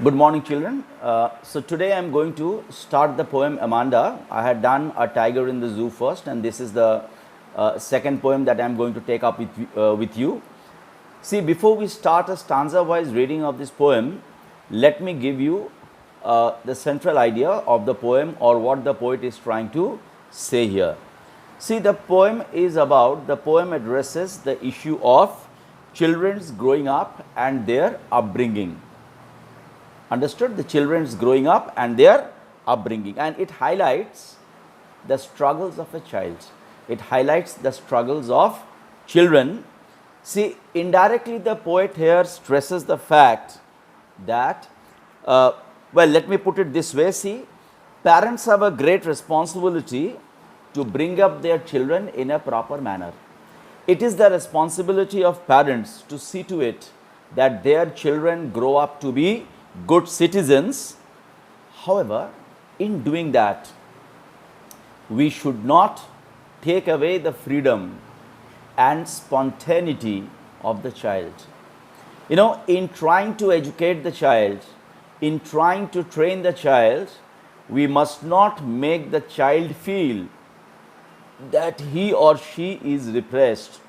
Good morning, children. So today I am going to start the poem Amanda. I had done a tiger in the zoo first, and this is the second poem that I am going to take up with you. See, before we start a stanza-wise reading of this poem, let me give you the central idea of the poem or what the poet is trying to say here. See, the poem addresses the issue of children's growing up and their upbringing. Understood? The children's growing up and their upbringing, and it highlights the struggles of a child. It highlights the struggles of children. See, indirectly the poet here stresses the fact that, let me put it this way. See, parents have a great responsibility to bring up their children in a proper manner. It is the responsibility of parents to see to it that their children grow up to be good citizens. However, in doing that, we should not take away the freedom and spontaneity of the child. In trying to educate the child, in trying to train the child, we must not make the child feel that he or she is repressed.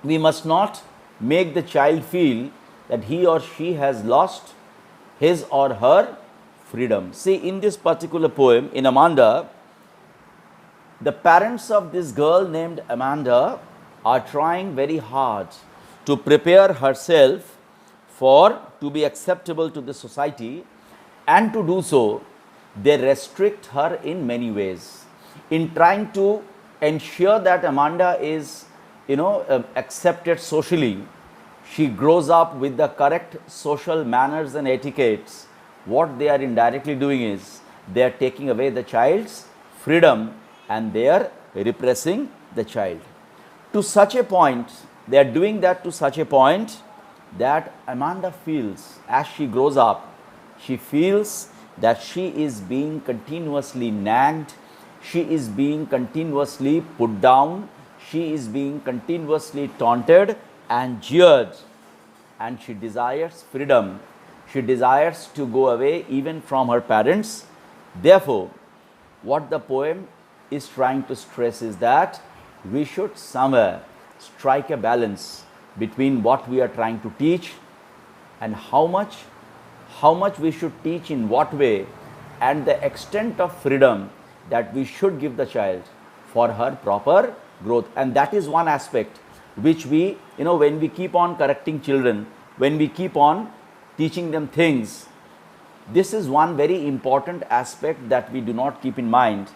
We must not make the child feel that he or she has lost his or her freedom. See, in this particular poem, in Amanda, the parents of this girl named Amanda are trying very hard to prepare herself to be acceptable to the society, and to do so, they restrict her in many ways. In trying to ensure that Amanda is, accepted socially, she grows up with the correct social manners and etiquettes. What they are indirectly doing is they are taking away the child's freedom and they are repressing the child. To such a point, they are doing that to such a point that Amanda feels, as she grows up, she feels that she is being continuously nagged, she is being continuously put down, she is being continuously taunted and jeered, and she desires freedom. She desires to go away even from her parents. Therefore, what the poem is trying to stress is that we should somewhere strike a balance between what we are trying to teach and how much we should teach, in what way, and the extent of freedom that we should give the child for her proper growth. And that is one aspect which we, when we keep on correcting children, when we keep on teaching them things, this is one very important aspect that we do not keep in mind,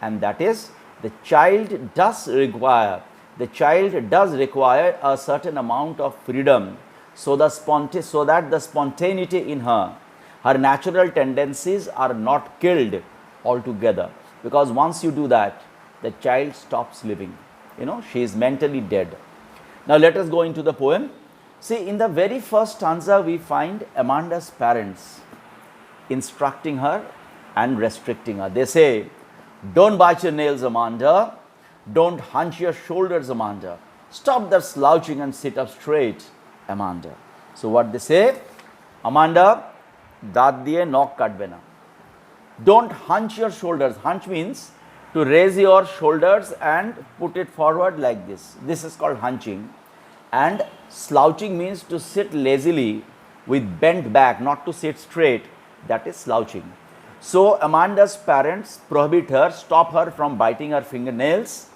and that is the child does require a certain amount of freedom so that the spontaneity in her natural tendencies are not killed altogether. Because once you do that, the child stops living. She is mentally dead. Now let us go into the poem. See, in the very first stanza, we find Amanda's parents instructing her and restricting her. They say, "Don't bite your nails, Amanda. Don't hunch your shoulders, Amanda. Stop that slouching and sit up straight, Amanda." So what they say, Amanda, daat diye knock kadbena. Don't hunch your shoulders. Hunch means to raise your shoulders and put it forward like this. This is called hunching. And slouching means to sit lazily with bent back, not to sit straight. That is slouching. So Amanda's parents prohibit her, stop her from biting her fingernails.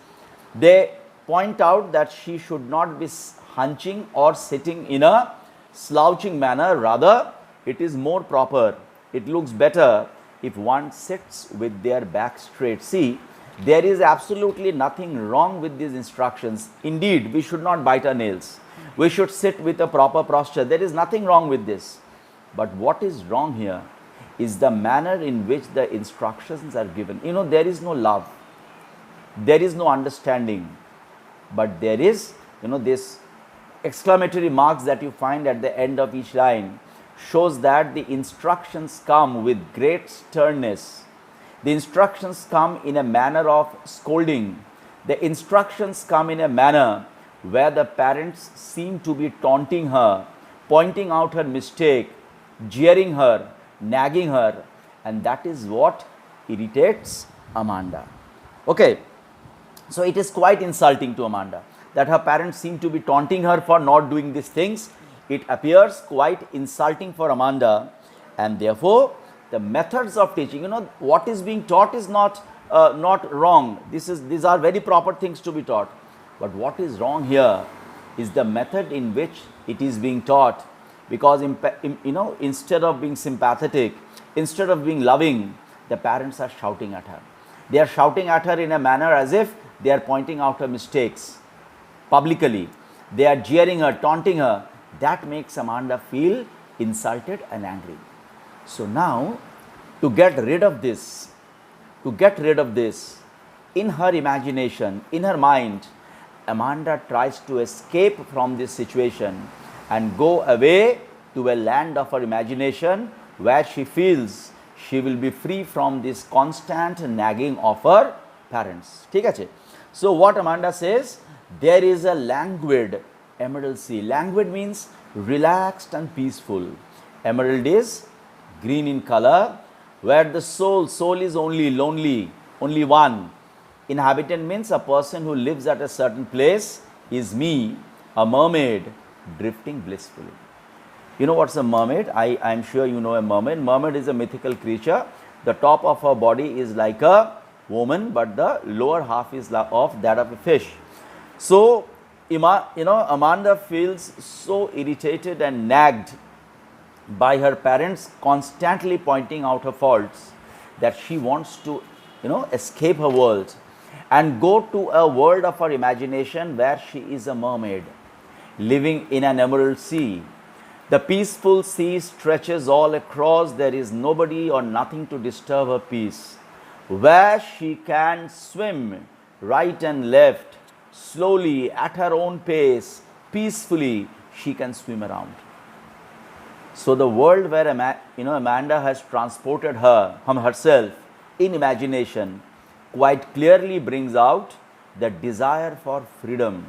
They point out that she should not be hunching or sitting in a slouching manner. Rather, it is more proper. It looks better if one sits with their back straight. See, there is absolutely nothing wrong with these instructions. Indeed, we should not bite our nails. We should sit with a proper posture. There is nothing wrong with this. But what is wrong here is the manner in which the instructions are given. There is no love. There is no understanding. But there is, this exclamatory marks that you find at the end of each line shows that the instructions come with great sternness. The instructions come in a manner of scolding. The instructions come in a manner where the parents seem to be taunting her, pointing out her mistake, jeering her, nagging her, and that is what irritates Amanda. Okay, so it is quite insulting to Amanda that her parents seem to be taunting her for not doing these things. It appears quite insulting for Amanda, and therefore the methods of teaching, what is being taught is not wrong. These are very proper things to be taught. But what is wrong here is the method in which it is being taught, because instead of being sympathetic, instead of being loving, the parents are shouting at her. They are shouting at her in a manner as if they are pointing out her mistakes publicly. They are jeering her, taunting her. That makes Amanda feel insulted and angry. So now, to get rid of this, in her imagination, in her mind, Amanda tries to escape from this situation and go away to a land of her imagination where she feels she will be free from this constant nagging of her parents. ठीक है? So what Amanda says, there is a languid emerald sea. Languid means relaxed and peaceful. Emerald is green in color, where the soul is only lonely, only one. Inhabitant means a person who lives at a certain place is me, a mermaid drifting blissfully. You know what's a mermaid? I am sure you know a mermaid. Mermaid is a mythical creature. The top of her body is like a woman, but the lower half is of that of a fish. So, Amanda feels so irritated and nagged by her parents constantly pointing out her faults that she wants to, escape her world and go to a world of her imagination where she is a mermaid living in an emerald sea. The peaceful sea stretches all across. There is nobody or nothing to disturb her peace, where she can swim right and left, slowly, at her own pace, peacefully, she can swim around. So the world where Amanda has transported herself in imagination quite clearly brings out the desire for freedom,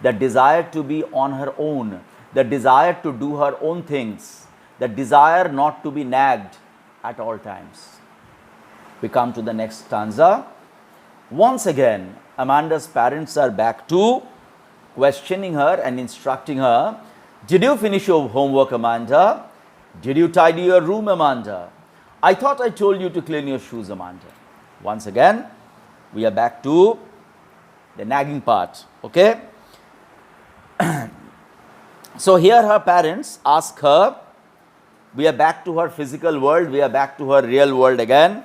the desire to be on her own, the desire to do her own things, the desire not to be nagged at all times. We come to the next stanza. Once again, Amanda's parents are back to questioning her and instructing her. Did you finish your homework, Amanda? Did you tidy your room, Amanda? I thought I told you to clean your shoes, Amanda. Once again, we are back to the nagging part. Okay? So here her parents ask her, we are back to her physical world, we are back to her real world again.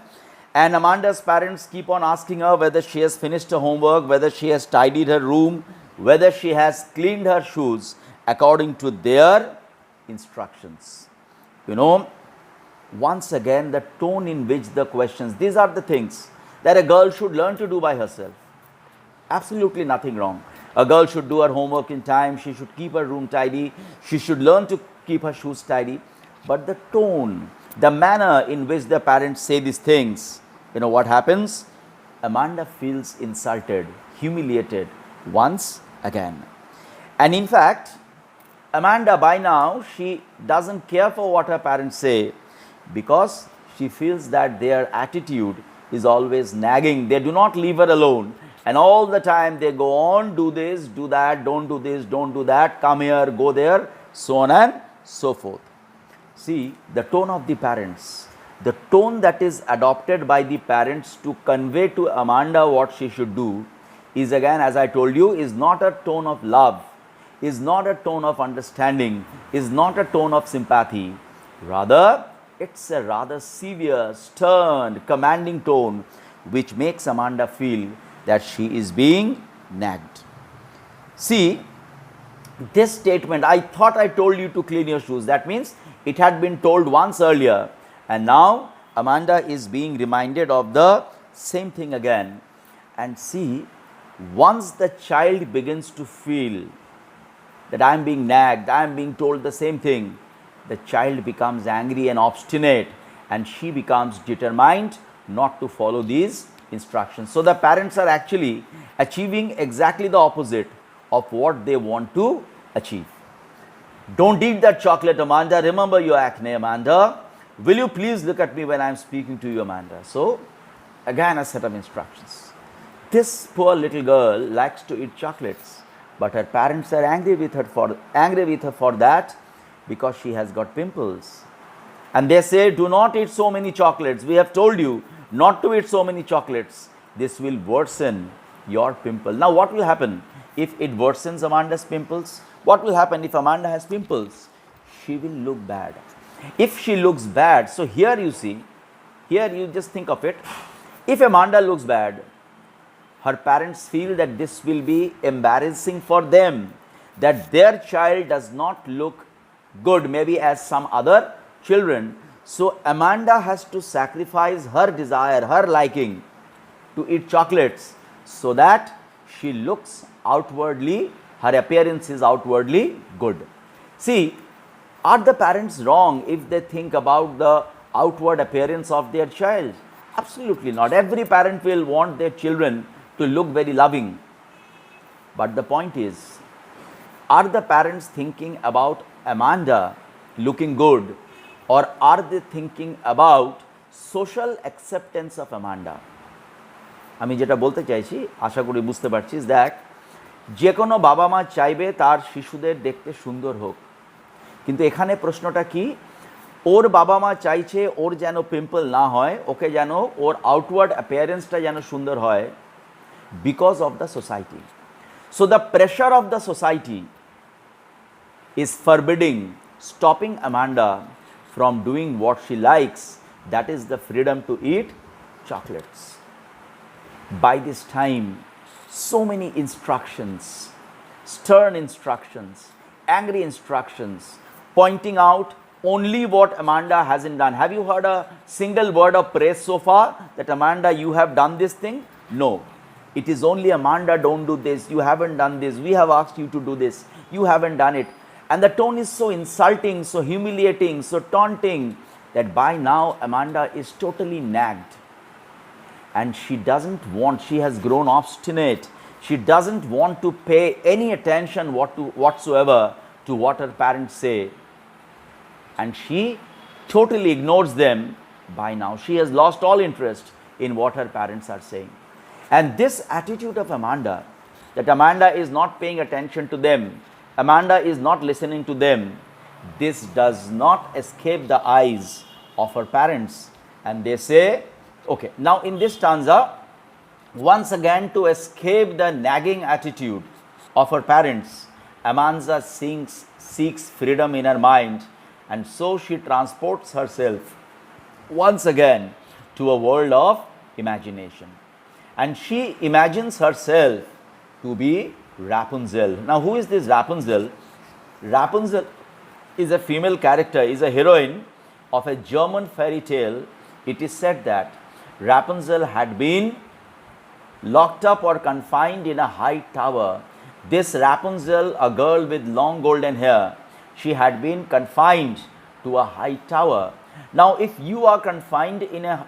And Amanda's parents keep on asking her whether she has finished her homework, whether she has tidied her room, whether she has cleaned her shoes according to their instructions. Once again, the tone in which the questions, these are the things that a girl should learn to do by herself. Absolutely nothing wrong. A girl should do her homework in time, she should keep her room tidy, she should learn to keep her shoes tidy. But the tone, the manner in which the parents say these things, what happens? Amanda feels insulted, humiliated once again. And in fact, Amanda by now, she doesn't care for what her parents say, because she feels that their attitude is always nagging. They do not leave her alone. And all the time they go on, do this, do that, don't do this, don't do that, come here, go there, so on and so forth. See, the tone of the parents, the tone that is adopted by the parents to convey to Amanda what she should do is, again, as I told you, is not a tone of love, is not a tone of understanding, is not a tone of sympathy. Rather, it's a rather severe, stern, commanding tone which makes Amanda feel that she is being nagged. See, this statement, I thought I told you to clean your shoes. That means it had been told once earlier, and now Amanda is being reminded of the same thing again. And see, once the child begins to feel that I am being nagged, I am being told the same thing, the child becomes angry and obstinate, and she becomes determined not to follow these instructions. So the parents are actually achieving exactly the opposite of what they want to achieve. Don't eat that chocolate, Amanda. Remember your acne, Amanda. Will you please look at me when I'm speaking to you, Amanda? So, again, a set of instructions. This poor little girl likes to eat chocolates, but her parents are angry with her for that because she has got pimples. And they say, do not eat so many chocolates. We have told you not to eat so many chocolates. This will worsen your pimple. Now, what will happen if it worsens Amanda's pimples? What will happen if Amanda has pimples? She will look bad. If she looks bad, so here you see, here you just think of it. If Amanda looks bad, her parents feel that this will be embarrassing for them, that their child does not look good, maybe as some other children. So Amanda has to sacrifice her desire, her liking to eat chocolates so that she looks outwardly, her appearance is outwardly good. See, are the parents wrong if they think about the outward appearance of their child? Absolutely not. Every parent will want their children to look very loving. But the point is, are the parents thinking about Amanda looking good, or are they thinking about social acceptance of Amanda? আমি যেটা বলতে চাইছি, আশা করি বুঝতে পারছিস, দেখ, যে কোনো বাবা মা চাইবে তার শিশুদের দেখতে সুন্দর হোক, কিন্তু এখানে প্রশ্নটা কি, ওর বাবা মা চাইছে ওর যেন পিম্পল না হয়, ওকে যেন ওর আউটওয়ার্ড অ্যাপিয়ারেন্সটা যেন সুন্দর হয়, because of the society. So the pressure of the society is forbidding, stopping Amanda from doing what she likes, that is the freedom to eat chocolates. By this time, so many instructions, stern instructions, angry instructions, pointing out only what Amanda hasn't done. Have you heard a single word of praise so far that Amanda, you have done this thing? No. It is only Amanda, don't do this, you haven't done this, we have asked you to do this, you haven't done it. And the tone is so insulting, so humiliating, so taunting, that by now Amanda is totally nagged. And she doesn't want, she has grown obstinate, she doesn't want to pay any attention whatsoever to what her parents say. And she totally ignores them by now. She has lost all interest in what her parents are saying. And this attitude of Amanda, that Amanda is not paying attention to them, Amanda is not listening to them, this does not escape the eyes of her parents. And they say, okay, now in this stanza, once again to escape the nagging attitude of her parents, Amanda seeks freedom in her mind, and so she transports herself once again to a world of imagination. And she imagines herself to be Rapunzel. Now, who is this Rapunzel? Rapunzel is a female character, is a heroine of a German fairy tale. It is said that Rapunzel had been locked up or confined in a high tower. This Rapunzel, a girl with long golden hair, she had been confined to a high tower. Now, if you are confined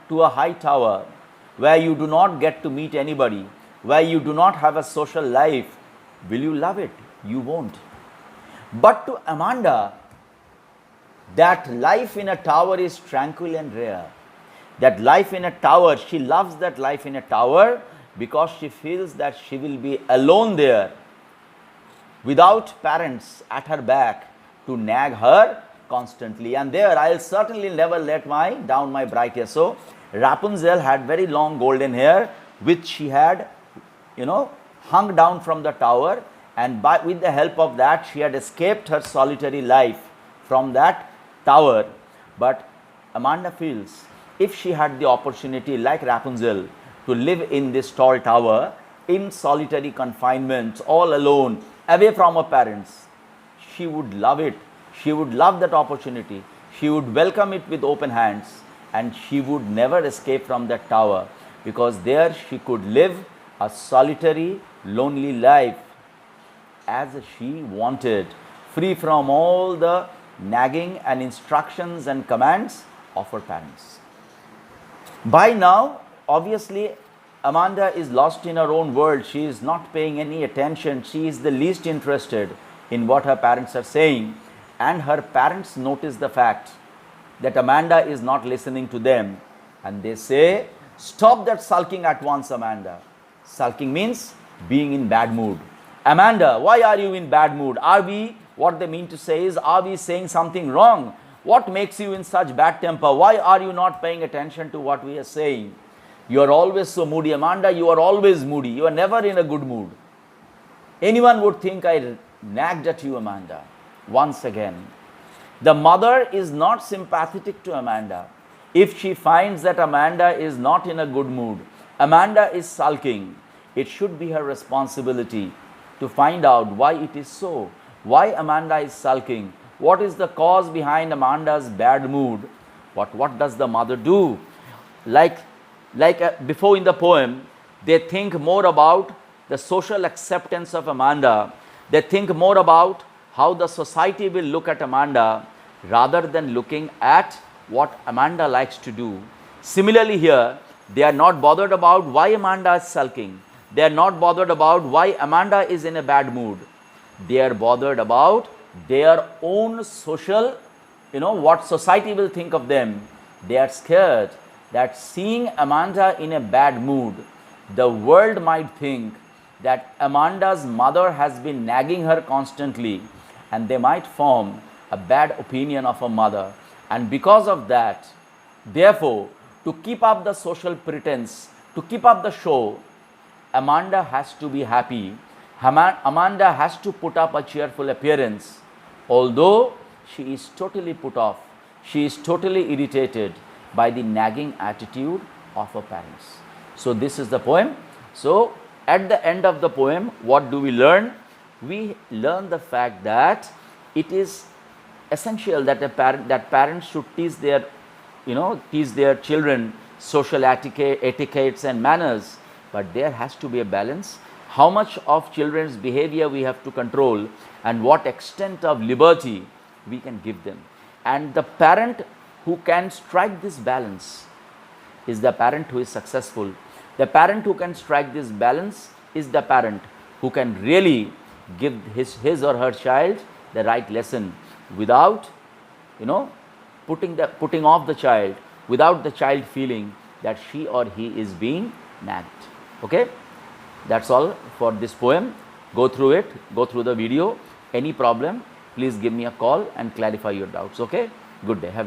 to a high tower, where you do not get to meet anybody, where you do not have a social life, will you love it? You won't. But to Amanda, that life in a tower is tranquil and rare. That life in a tower, she loves that life in a tower because she feels that she will be alone there, without parents at her back to nag her constantly. And there, I'll certainly never let down my bright hair. So Rapunzel had very long golden hair, which she had, hung down from the tower, and with the help of that, she had escaped her solitary life from that tower. But Amanda feels, if she had the opportunity, like Rapunzel, to live in this tall tower, in solitary confinement, all alone, away from her parents, she would love it. She would love that opportunity. She would welcome it with open hands. And she would never escape from that tower, because there she could live a solitary, lonely life as she wanted, free from all the nagging and instructions and commands of her parents. By now, obviously, Amanda is lost in her own world. She is not paying any attention. She is the least interested in what her parents are saying. and her parents notice the fact that Amanda is not listening to them, and they say, "Stop that sulking at once, Amanda." Sulking means being in bad mood. Amanda, why are you in bad mood? Are we, what they mean to say is, are we saying something wrong? What makes you in such bad temper? Why are you not paying attention to what we are saying? You are always so moody. Amanda, you are always moody. You are never in a good mood. Anyone would think I nagged at you, Amanda. Once again, the mother is not sympathetic to Amanda. If she finds that Amanda is not in a good mood, Amanda is sulking, it should be her responsibility to find out why it is so. Why Amanda is sulking? What is the cause behind Amanda's bad mood? What does the mother do? Before in the poem, they think more about the social acceptance of Amanda. They think more about how the society will look at Amanda rather than looking at what Amanda likes to do. Similarly here, they are not bothered about why Amanda is sulking. They are not bothered about why Amanda is in a bad mood. They are bothered about their own social, what society will think of them. They are scared that seeing Amanda in a bad mood, the world might think that Amanda's mother has been nagging her constantly, and they might form a bad opinion of her mother. And because of that, therefore, to keep up the social pretense, to keep up the show, Amanda has to be happy. Amanda has to put up a cheerful appearance, although she is totally put off. She is totally irritated by the nagging attitude of her parents. So this is the poem. So at the end of the poem, what do we learn? We learn the fact that it is essential that parents should teach their children social etiquettes and manners, but there has to be a balance. How much of children's behavior we have to control, and what extent of liberty we can give them. And the parent who can strike this balance is the parent who is successful. The parent who can strike this balance is the parent who can really give his or her child the right lesson without putting off the child, without the child feeling that she or he is being nagged. Okay, that's all for this poem. Go through it, go through the video. Any problem, please give me a call and clarify your doubts. Okay, good day. Have